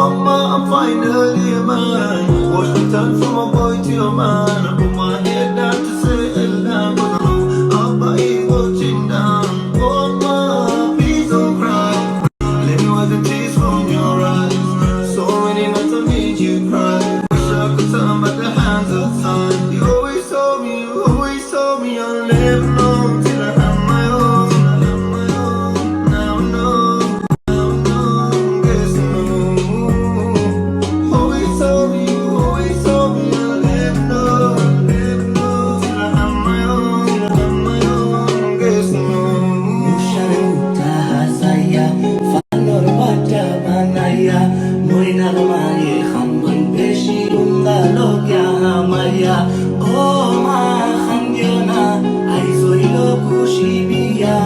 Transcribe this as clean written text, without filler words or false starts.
Mama, I'm finally a man. Watch me turn from a boy to a man. I put my head down to say hello. But I know Abba is watching down. Mama, please don't cry. Let me wipe the tears from your eyes. So many nights I made you cry. Wish I could turn back the hands of time. You always told me I'll never know till I have my own. Now I know, guess I know. Always told me I'll never know till I have my own. Guess I know. Usharuta hasaya, fanor bata banaya, moina ramaye hambun peshi ungalo kya hamaya. Oh ma khangyona, aizo ilo kushibia.